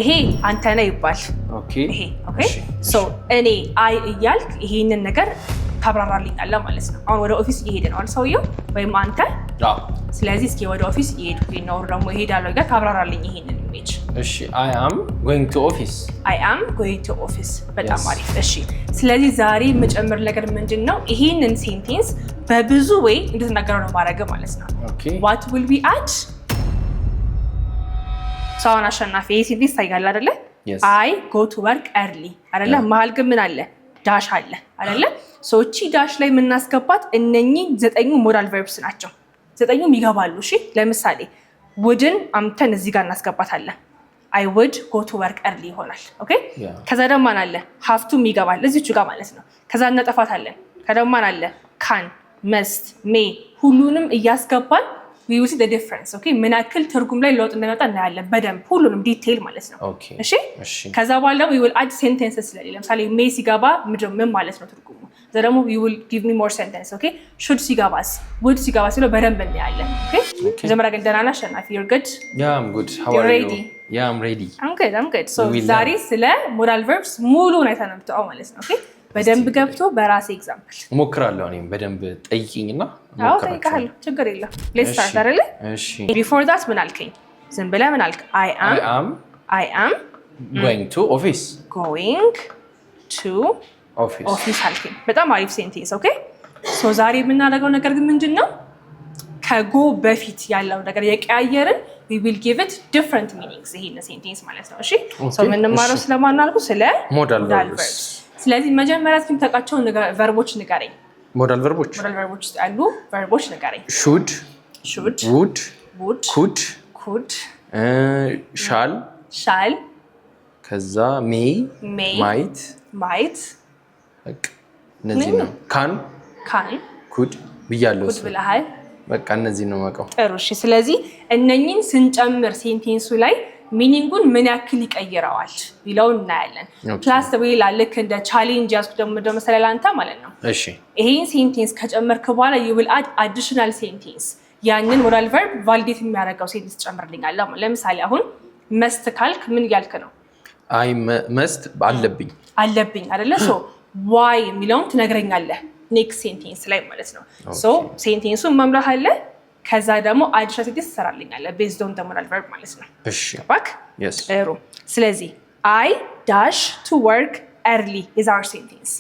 ይሄ አንተ ነህ ይባል። ኦኬ ይሄ ኦኬ ሶ እኔ አይ እያልክ ይሄንን ነገር ታብራራልኛለህ ማለት ነው። አሁን ወደ ኦፊስ እየሄደ ነው ሰውየው ወይም አንተ። ስለዚህ እስኪ ወደ ኦፊስ እየሄድኩኝ ነው ደግሞ እሄዳለሁ ጋር ታብራራልኝ ይሄንን ኢሜጅ። እሺ I am going to office. I am going to office በጣም አሪፍ። እሺ ስለዚህ ዛሬ የምጨምር ነገር ምንድነው? ይሄንን ሴንቴንስ በብዙ ወይ እንድትናገረው ነው ማድረግ ማለት ነው። ኦኬ what will we add? ሳውን አሸናፊ ሴንቴንስ ታይጋል አይደለ? I go to work early አይደለ? መሀል ግን ምን አለ? ዳሽ አለ አይደለ? ሶቺ ዳሽ ላይ የምናስገባት እነኚህ 9 ሞዳል ቨርብስ ናቸው። 9ኙም ይገባሉ። እሺ ለምሳሌ wouldን አምተን እዚህ ጋር እናስገባታለን። I would go to work early ይሆናል። ኦኬ ከዛ ደግሞ ማን አለ? have to ይገባል እዚህቹ ጋር ማለት ነው። ከዛ እናጠፋታለን። ከደሞ ማን አለ? can must may ሁሉንም እያስገባን we will see the difference. ኦኬ ምን ያክል ትርጉም ላይ ለውጥ እንደመጣ እናያለን በደንብ ሁሉንም ዲቴይል ማለት ነው። እሺ ከዛ በኋላ we will add sentences ለምሳሌ may ሲገባ ምን ማለት ነው ትርጉሙ? ከዛ ደግሞ you will give me more sentence. ኦኬ should ሲገባስ would ሲገባስ ነው በደንብ እናያለን። ኦኬ መጀመሪያ ግን ደህና ነህ አሸናፊ? you're good? Yeah I'm good. How are you? Yeah I'm ready. I'm good. so ዛሬ ስለ ሞዳል ቨርብስ ሙሉውን አይተነምጣው ማለት ነው። ኦኬ በደንብ ገብቶ በራሴ ኤግዛምፕል ሞክራለሁ። እኔም በደንብ ጠይቂኝና ሞክራለሁ። ችግር የለም። ሌትስ ስታርት አይደለ? እሺ ቢፎር ዛት ምን አልከኝ? ዝም ብለህ ምን አልክ? I am going to office. going to office አልከኝ። በጣም አሪፍ ሴንቴንስ። ኦኬ ሶ ዛሬ የምናደርገው ነገር ግን ምንድነው? ከጎ በፊት ያለው ነገር የቀያየርን we will give it different meanings ይሄን ሴንቴንስ ማለት ነው። እሺ ሶ የምንማረው ስለማን አልኩ? ስለ ሞዳል ቨርብስ። ስለዚህ መጀመሪያ እስኪ ተቃቸው ቨርቦች ንገረኝ። ሞዳል ቨርቦች ውስጥ ያሉ ቨርቦች ንገረኝ። should would could shall ከዛ may might እነዚህ ነው። can could ብያለሁ። ብለሃል። በቃ እነዚህ ነው ማውቀው። ጥሩ እሺ። ስለዚህ እነኚህን ስንጨምር ሴንቴንሱ ላይ ሚኒንጉን ምን ያክል ይቀይረዋል ይለው እናያለን። ፕላስ ወይ ላልክ እንደ ቻሌንጅ ያስኩ ደግሞ መሰለላንታ ማለት ነው። እሺ ይሄን ሴንቴንስ ከጨመርክ በኋላ you will add additional sentence ያንን ሞዳል ቨርብ ቫሊዴት የሚያደርገው ሴንቴንስ ጨምርልኛለህ። ለምሳሌ አሁን መስት ካልክ ምን ያልክ ነው? አይ መስት አለብኝ አይደለ? ሶ why የሚለውን ትነግረኛለህ ኔክስት ሴንቴንስ ላይ ማለት ነው። ሶ ሴንቴንሱን መምራት አለ። ከዛ ደግሞ አዲስ ሴንቴንስ ትሰራልኛለህ ቤዝድ ኦን ዘ ሞዳል ቨርብ ማለት ነው። እሺ ባክ ጥሩ። ስለዚህ I dash to work early is our sentence.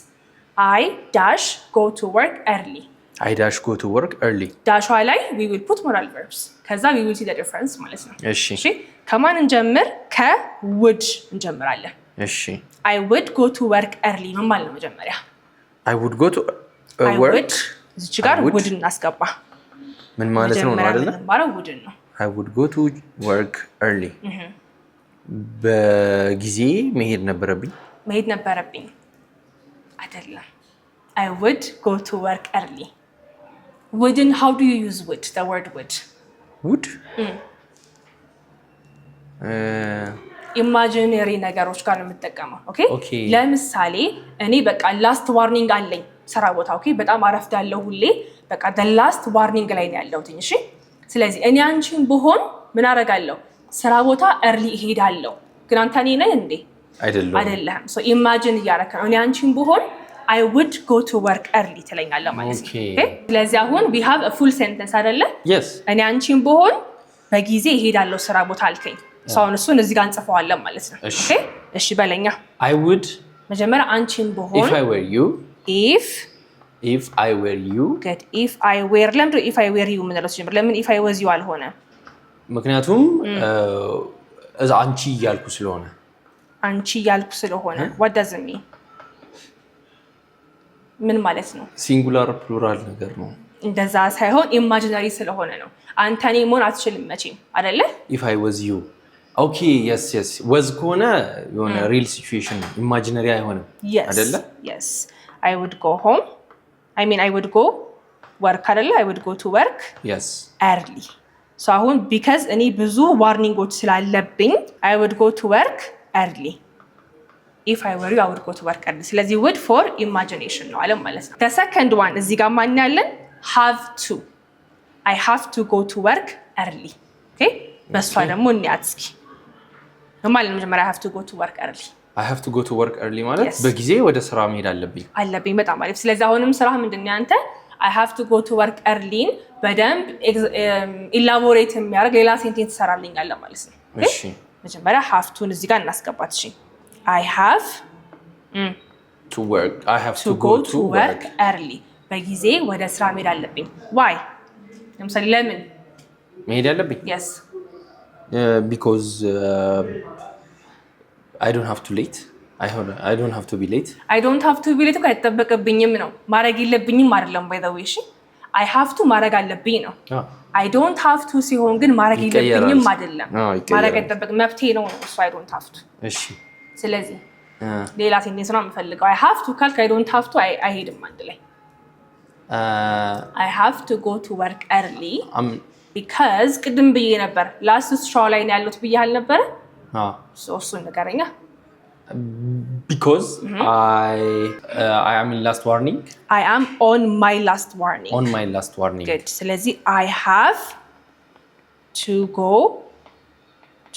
I dash go to work early. I dash go to work early. ዳሿ ላይ we will put modal verbs. ከዛ we will see the difference ማለት ነው። እሺ ከማን እንጀምር? ከwould እንጀምራለን። እሺ I would go to work early ምን ማለት ነው? መጀመሪያ I would go to work እዚህ ጋር would እናስገባ። ምን ማለት ነው አይደለ? would ነው። I would go to work early. በጊዜ መሄድ ነበረብኝ አይደለም። I would go to work early. Wouldn't, how do you use would? The word would? ኢማጂነሪ ነገሮች ጋር ነው የምጠቀመው። ኦኬ ለምሳሌ እኔ በቃ ላስት ዋርኒንግ አለኝ ስራ ቦታ። ኦኬ በጣም አረፍዳለሁ ሁሌ። በቃ the last warning ላይ ነው ያለሁት። እሺ ስለዚህ እኔ አንቺን ብሆን ምን አደርጋለሁ? ስራ ቦታ early እሄዳለሁ። ግን አንተ እኔ ነህ እንዴ? አይደለም። ሶ ኢማጂን እያደረክ ነው። እኔ አንቺን ብሆን I would go to work early ትለኛለህ ማለት ነው። ኦኬ ስለዚህ አሁን we have a full sentence አይደለ? እኔ አንቺን ብሆን በጊዜ እሄዳለሁ ስራ ቦታ አልከኝ። ሰውን እሱን እዚህ ጋር እንጽፈዋለን ማለት ነው። ኦኬ እሺ በለኛ። I would መጀመሪያ አንቺን ብሆን if I were you good if I were ለምን if I were you ምን ነው ሲጀምር ለምን if I was you አልሆነ? ምክንያቱም አንቺ እያልኩ ስለሆነ what does it mean? ምን ማለት ነው? ሲንጉላር ፕሉራል ነገር ነው። እንደዛ ሳይሆን ኢማጂነሪ ስለሆነ ነው። አንተ እኔ መሆን አትችልም መቼም አይደለ? if I was you okay yes was ከሆነ የሆነ ሪል ሲቹዌሽን ነው። ኢማጂነሪ አይሆንም አይደለ? yes I would go home I would go work አይደለ? I would go to work early. so አሁን because እኔ ብዙ ዋርኒንጎች ስላለብኝ I would go to work early. if I were you I would go to work early. ስለዚህ would for imagination ነው አለም ማለት ነው። the second one እዚህ ጋር ማን ያለን? have to I have to go to work early. okay በሷ ደግሞ እንያት እስኪ ማለት መጀመሪያ I have to go to work early I have to go to work early ማለት በጊዜ ወደ ስራ መሄድ አለብኝ በጣም አሪፍ ስለዚህ አሁንም ስራ ምንድነው ያንተ I have to go to work early በደንብ ኢላቦሬት የሚያደርግ ሌላ ሴንቴንስ ትሰራልኛል ማለት ነው እሺ መጀመሪያ have to እዚህ ጋር እናስገባት እሺ I have to work I have to go to work early በጊዜ ወደ ስራ መሄድ አለብኝ why ለምሳሌ ለምን መሄድ አለብኝ yes because I don't have to late I don't have to be late I don't have to be late አይተበቀብኝም ነው ማድረግ የለብኝም አይደለም by the way እሺ I have to ማድረግ አለብኝ ነው I don't have to ሲሆን ግን ማድረግ የለብኝም አይደለም ማድረግ አይተበቅ መብቴ ነው እሱ I don't have to እሺ ስለዚህ ሌላ ሴንቴንስ ነው የምፈልገው I have to ካልክ I don't have to አይሄድም አንድ ላይ I have to go to work early because ቅድም ብዬ ነበር last straw ላይ ነው ያሉት ብዬሃል ነበር እሱን ንገረኛ because I am in last warning I am on my last warning good ስለዚህ I have to go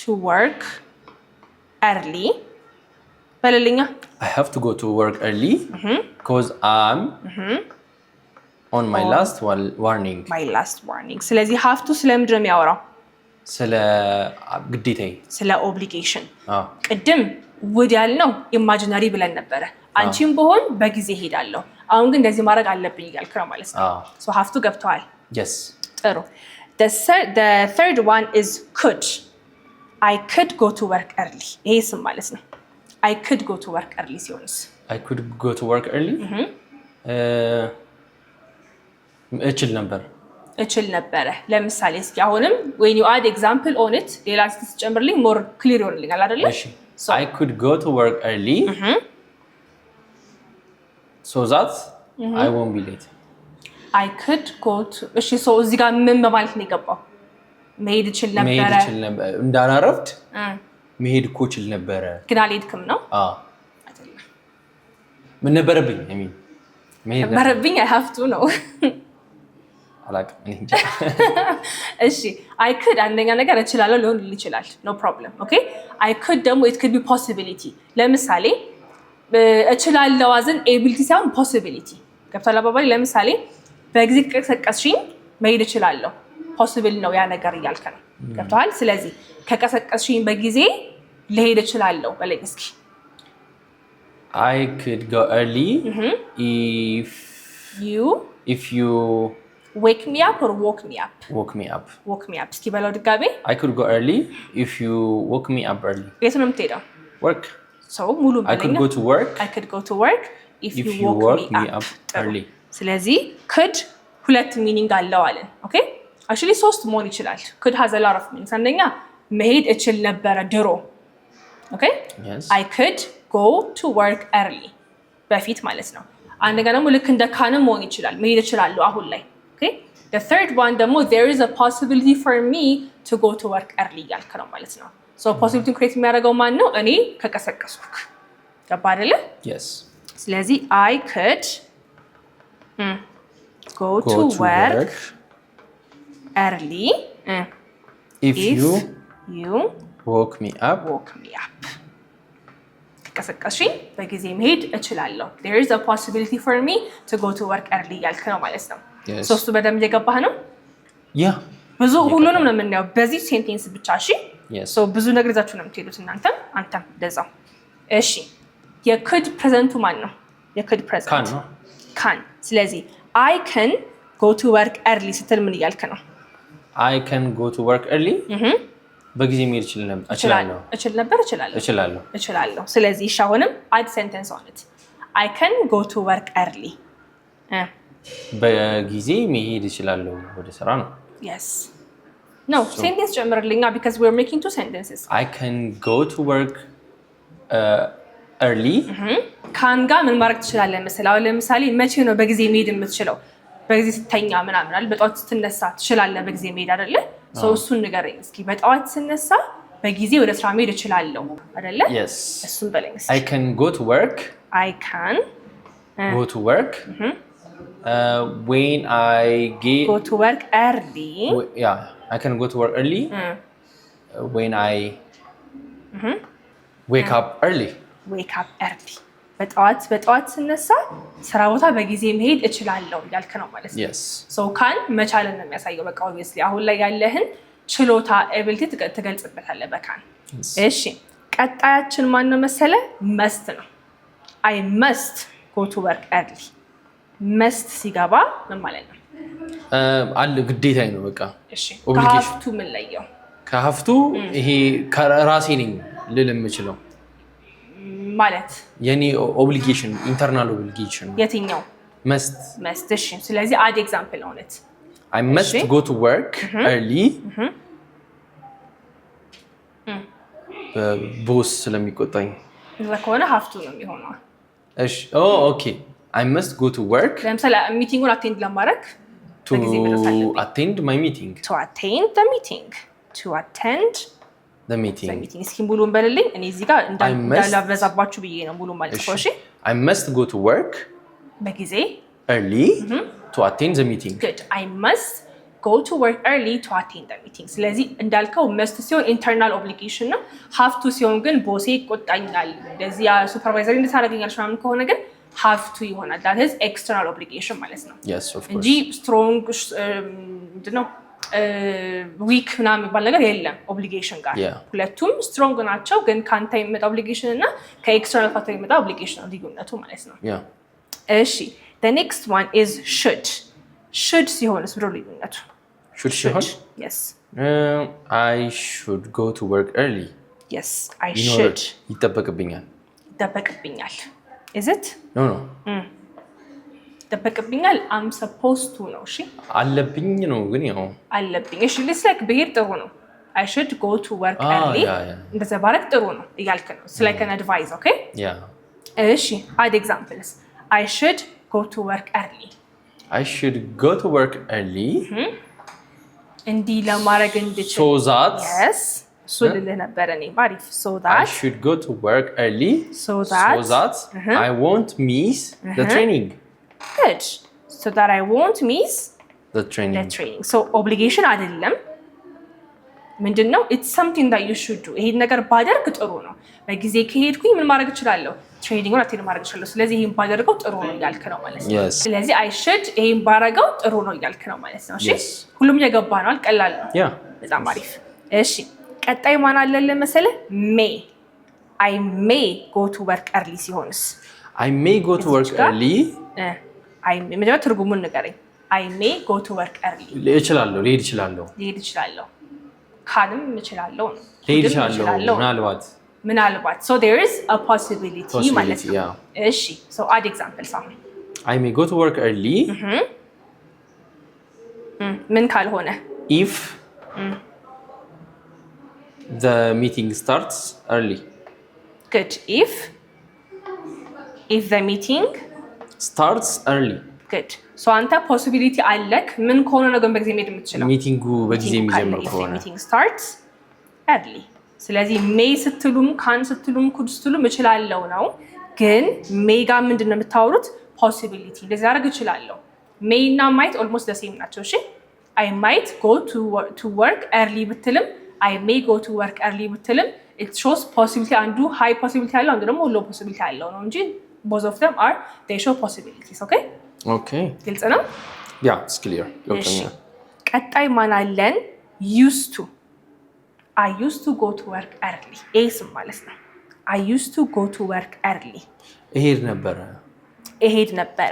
to work early በለልኛ I have to go to work early because I'm on my last warning ስለዚህ have to ስለምንድን ነው የሚያወራው ስለ ግዴታዬ ስለ ኦብሊጌሽን ቅድም ውድ ያልነው ኢማጂነሪ ብለን ነበረ አንቺም በሆን በጊዜ ሄዳለሁ አሁን ግን እንደዚህ ማድረግ አለብኝ እያልክ ነው ማለት ነው so have to ገብቷል yes ጥሩ the third one is could I could go to work early ይሄ ስም ማለት ነው I could go to work early ሲሆንስ I could go to work early እችል ነበረ ለምሳሌ እስኪ አሁንም when you add example on it ሌላ ስትጨምርልኝ more clear ይሆንልኛል አይደል እሺ I could go to work early so that I won't be late I could go to እሺ so እዚህ ጋር ምን በማለት ነው የገባው መሄድ እችል ነበረ እንዳላረፍድ መሄድ እኮ እችል ነበረ ግን አልሄድክም ነው አይደለም ምን ነበረብኝ I mean መሄድ ነበረብኝ I have to ነው እሺ I could አንደኛ ነገር እችላለሁ ሊሆን ይችላል no problem okay I could ደግሞ it could be possibility ለምሳሌ እችላለሁ አዝን ability ሳይሆን possibility ገብቷል አባባሌ ለምሳሌ በጊዜ ከቀሰቀስሽኝ መሄድ እችላለሁ possible ነው ያ ነገር እያልከ ነው ገብቷል ስለዚህ ከቀሰቀስሽኝ በጊዜ ልሄድ እችላለሁ በለኝ እስኪ I could go early if you wake me up or woke me up woke me up እስኪ በለው ድጋሜ I could go early if you woke me up early የት ነው የምትሄደው work so ሙሉ I could go to work if you woke me up early ስለዚህ could ሁለት ሚኒንግ አለው አለን ኦኬ actually ሶስት መሆን ይችላል could has a lot of meanings አንደኛ መሄድ እችል ነበረ ድሮ ኦኬ I could go to work early በፊት ማለት ነው አንደኛ ደግሞ ልክ እንደ ካንም መሆን ይችላል መሄድ እችላለሁ አሁን ላይ okay the third one ደግሞ there is a possibility for me to go to work early ያልከ ነው ማለት ነው so possibility create የሚያደርገው ማን ነው እኔ ከቀሰቀስኩክ ገባ አይደለ yes ስለዚህ I could go to work early if you woke me up ከቀሰቀስሽኝ በጊዜ መሄድ እችላለሁ there is a possibility for me to go to work early ያልከ ነው ማለት ነው ሶስቱ በደንብ እየገባህ ነው ያ ብዙ ሁሉንም ነው የምናየው በዚህ ሴንቴንስ ብቻ እሺ ሶ ብዙ ነገር ይዛችሁ ነው የምትሄዱት እናንተም አንተም እንደዛው እሺ የcould ፕሬዘንቱ ማን ነው የcould ፕሬዘንት can ስለዚህ I can go to work early ስትል ምን እያልክ ነው I can go to work early በጊዜ መሄድ እችላለሁ ስለዚህ እሺ አሁንም add sentence on it I can go to work early በጊዜ መሄድ እችላለሁ ወደ ስራ ነው yes no sentence ጨምርልኛ because we're making two sentences I can go to work early can ጋር ምን ማድረግ ትችላለህ መሰለህ አሁን ለምሳሌ መቼ ነው በጊዜ መሄድ የምትችለው በጊዜ ስትተኛ ምናምን አይደል በጧት ስትነሳ ትችላለህ በጊዜ መሄድ አይደል so እሱን ንገረኝ እስኪ በጧት ስነሳ በጊዜ ወደ ስራ መሄድ እችላለሁ አይደል yes እሱን በለኝ I can go to work go to work when I go to work early yeah I can go to work early when I wake up early wake up early በጠዋት ስነሳ ስራ ቦታ በጊዜ መሄድ እችላለሁ ያልክ ነው ማለት ነው yes so can መቻልን ነው የሚያሳየው በቃ obviously አሁን ላይ ያለህን ችሎታ ability ትገልጽበታለህ በካን እሺ ቀጣያችን ማን ነው መሰለ must ነው I must go to work early must ሲገባ ምን ማለት ነው አለ ግዴታዬ ነው በቃ እሺ ከሀፍቱ ምን ለየው ከሀፍቱ ይሄ ከራሴ ነኝ ልል የምችለው ማለት የኔ ኦብሊጌሽን ኢንተርናል ኦብሊጌሽን የትኛው must እሺ ስለዚህ add example on it I must go to work early ቦስ ስለሚቆጣኝ ለኮነ ሀፍቱ ነው የሚሆነው እሺ ኦኬ I must go to work ለምሳሌ ሚቲንጉን አቴንድ ለማድረግ በጊዜ መድረስ አለብኝ to attend my meeting to attend the meeting እስኪ ሙሉን በልልኝ እኔ እዚህ ጋር እንዳላበዛባችሁ ብዬ ነው ሙሉ ማለት ነው እሺ I must go to work በጊዜ early to attend the meeting good I must go to work early to attend the meeting ስለዚህ እንዳልከው must ሲሆን internal obligation ነው have to ሲሆን ግን ቦሴ ይቆጣኛል እንደዚህ ያ ሱፐርቫይዘር እንድታደርገኛል ምናምን ከሆነ ግን have to ይሆናል that is external obligation ማለት ነው yes of course እንጂ strong ምንድነው weak ምናምን የሚባል ነገር የለም obligation ጋር ሁለቱም strong ናቸው ግን ካንተ የሚመጣ obligation እና ከኤክስተርናል ፋክተር የሚመጣ obligation ነው ልዩነቱ ማለት ነው እሺ the next one is should ሲሆንስ ብሎ ልዩነቱ should ሲሆን yes I should go to work early yes I should ይጠበቅብኛል is it no ይጠበቅብኛል I'm supposed to ነው እሺ አለብኝ ነው ግን ያው አለብኝ እሺ let's like ብሄድ ጥሩ ነው I should go to work early እንደዛ ባረክ ጥሩ ነው እያልክ ነው it's like an advice okay እሺ add examples I should go to work early I should go to work early እንዲህ ለማድረግ እንድችል so that yes so ልልህ ነበር እኔ ባሪፍ so that I should go to work early so that I won't miss the training good so that I won't miss the training so obligation አይደለም ምንድነው it's something that you should do ይሄን ነገር ባደርግ ጥሩ ነው በጊዜ ከሄድኩኝ ምን ማድረግ እችላለሁ ትሬኒንጉን አቴንድ ማድረግ እችላለሁ ስለዚህ ይሄን ባደርገው ጥሩ ነው እያልክ ነው ማለት ነው ስለዚህ I should ይሄን ባረገው ጥሩ ነው እያልክ ነው ማለት ነው እሺ ሁሉም የገባ ነው አልቀላል ነው በጣም አሪፍ እሺ ቀጣይ ማን አለ መሰለህ may I may go to work early ሲሆንስ I may go to work early መጀመሪያ ትርጉሙን ንገረኝ I may go to work early ልሄድ እችላለሁ ካንም እችላለሁ ምናልባት so there is a possibility ማለት ነው እሺ so add examples አሁን I may go to work early ምን ካልሆነ if the meeting starts early good if the meeting starts early good so አንተ possibility አለክ ምን ከሆነ ነው ግን በጊዜ መሄድ የምትችለው ሚቲንጉ በጊዜ የሚጀምር ከሆነ meeting starts early ስለዚህ may ስትሉም ካን ስትሉም ኩድ ስትሉም እችላለሁ ነው ግን may ጋር ምንድነው የምታወሩት possibility እንደዚህ አድርግ እችላለሁ may እና might almost the same ናቸው እሺ I might go to work early ብትልም I may go to work early ብትልም it shows possibility አንዱ high possibility ያለው አንዱ ደግሞ low possibility ያለው ነው እንጂ both of them are they show possibilities okay ግልጽ ነው it's clear ቀጣይ ማን አለን used to I used to go to work early ኤስ ማለት ነው I used to go to work early እሄድ ነበረ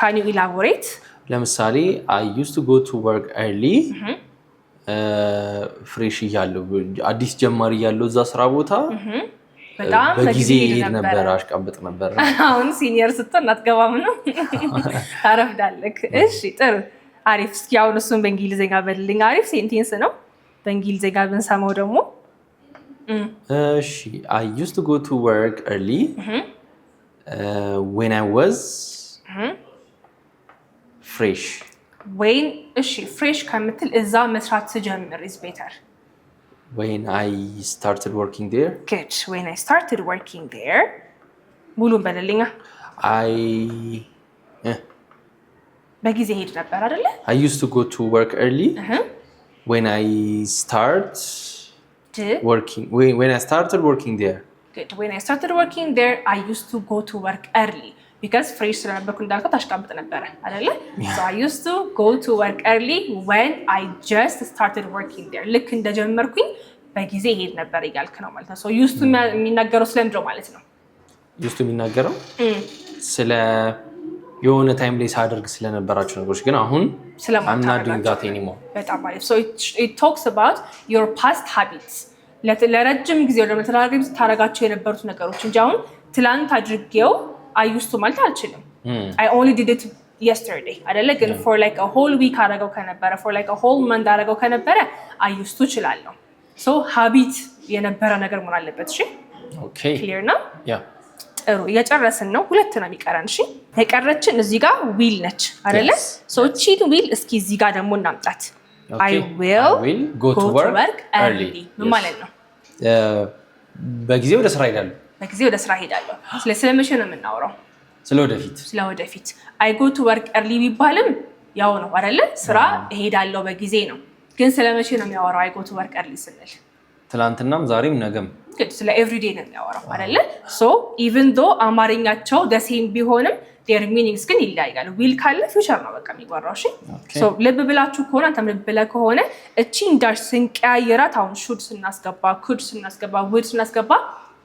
can you elaborate ለምሳሌ I used to go to work early ፍሬሽ እያለሁ አዲስ ጀማሪ እያለሁ እዛ ስራ ቦታ በጣም በጊዜ እሄድ ነበር አሽቃብጥ ነበር አሁን ሲኒየር ስትሆን አትገባም ነው ታረፍዳለክ እሺ ጥሩ አሪፍ እስኪ አሁን እሱን በእንግሊዘኛ በልልኝ አሪፍ ሴንቴንስ ነው በእንግሊዘኛ ብንሰማው ደግሞ እሺ I used to go to work early when I was fresh እሺ ፍሬሽ ከምትል እዛ መስራት ስጀምር is better when I started working there good when I started working there ሙሉን በልልኛ በጊዜ ሄድ ነበር አይደለ I used to go to work early when I start working. When I started working there. Good. When I started working there, I used to go to work early. Because fresh ስለነበርኩ እንዳልከው ታሽቃብጥ ነበረ አይደለ? So I used to go to work early when I just started working there. ልክ እንደጀመርኩኝ በጊዜ ሄድ ነበር እያልክ ነው ማለት ነው። So used to የሚናገረው ስለምንድነው ማለት ነው? used to የሚናገረው ስለ የሆነ ታይም ላይ ሳደርግ ስለነበራችሁ ነገሮች ግን አሁን I'm not doing that anymore. በጣም አሪፍ. So it talks about your past habits. ለረጅም ጊዜ ወደ ተደራራቢ ታረጋቸው የነበሩት ነገሮች እንጂ አሁን ትላንት አድርጌው I used to ማለት አልችልም. I only did it yesterday. አይደለ ግን for like a whole week አረጋው ከነበረ for like a whole month አረጋው ከነበረ I used to እችላለሁ. So habit የነበረ ነገር መሆን አለበት። እሺ Okay. Clear ነው? Yeah. ጥሩ እየጨረስን ነው። ሁለት ነው የሚቀረን። እሺ የቀረችን እዚህ ጋር ዊል ነች አይደለ? So እቺን ዊል እስኪ እዚህ ጋር ደግሞ እናምጣት። I will go to work early. ምን ማለት ነው? በጊዜ ወደ ስራ ሄዳለሁ። በጊዜ ወደ ስራ ሄዳለሁ። ስለመቼ ነው የምናወራው? ስለወደፊት I go to work early ቢባልም ያው ነው አይደለ? ስራ እሄዳለሁ በጊዜ ነው። ግን ስለመቼ ነው የሚያወራው? I go to work early ስንል ትላንትናም ዛሬም ነገም ስለ ኤቭሪዴይ ነው የሚያወራው አይደለ? So even though አማርኛቸው the same ቢሆንም their meanings ግን ይለያያሉ። ዊል ካለ ፊውቸር ነው በቃ የሚወራው። እሺ so ልብ ብላችሁ ከሆነ አንተም ልብ ብለህ ከሆነ እቺን ዳሽ ስንቀያየራት አሁን should ስናስገባ could ስናስገባ would ስናስገባ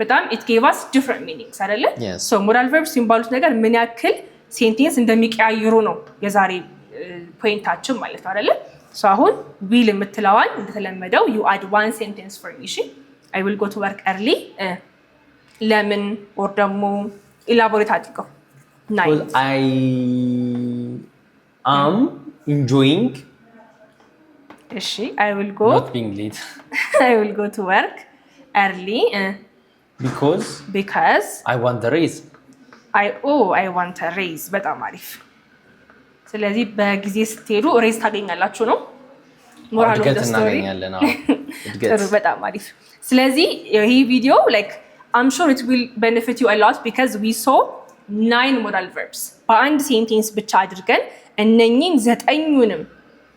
በጣም it gave us different meanings አይደለ? so moral verbs ሲባሉት ነገር ምን ያክል ሴንቴንስ እንደሚቀያየሩ ነው የዛሬ ፖይንታችን ማለት ነው አይደለ? so አሁን ዊል የምትለዋን እንደተለመደው you add one sentence for me. እሺ I will go to work early. ለምን or ደግሞ elaborate አድርገው። Well, I am enjoying. እሺ I will go. Not being late. I will go to work early. Because I want the raise. I want a raise. በጣም አሪፍ። ስለዚህ በጊዜ ስትሄዱ ሬዝ ታገኛላችሁ ነው ሞራል ኦፍ ዘ ስቶሪ። ጥሩ በጣም አሪፍ። ስለዚህ ይሄ ቪዲዮ like I'm sure it will benefit you a lot because we saw 9 moral verbs በአንድ ሴንቴንስ ብቻ አድርገን እነኚህን 9ኙንም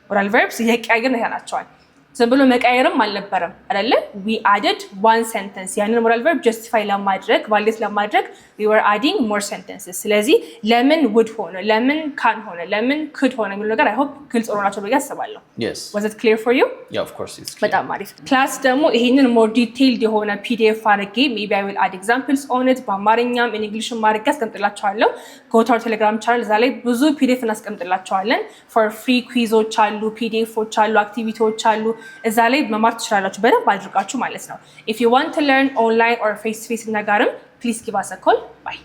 moral verbs እየቀያየርን ያናቸዋል። ዝም ብሎ መቀየርም አልነበረም አይደለ? we added one sentence ያንን moral verb justify ለማድረግ validate ለማድረግ we were adding more sentences። ስለዚህ ለምን would ሆነ ለምን can ሆነ ለምን could ሆነ የሚለው ነገር I hope ግልጽ ሆኖላችሁ ብዬ አስባለሁ። Yes. Was it clear for you? Yeah, of course it's clear. በጣም አሪፍ። ክላስ ደግሞ ይሄንን more detailed የሆነ PDF አድርጌ maybe I will add examples on it በአማርኛም in English ማድረግ አስቀምጥላችኋለሁ። go to our Telegram channel እዛ ላይ ብዙ PDF እናስቀምጥላችኋለን። for free quizoች አሉ፣ PDFዎች አሉ፣ አክቲቪቲዎች አሉ። እዛ ላይ መማር ትችላላችሁ በደንብ አድርጋችሁ ማለት ነው። if you want to learn online or face to face እናጋርም please give us a call. Bye.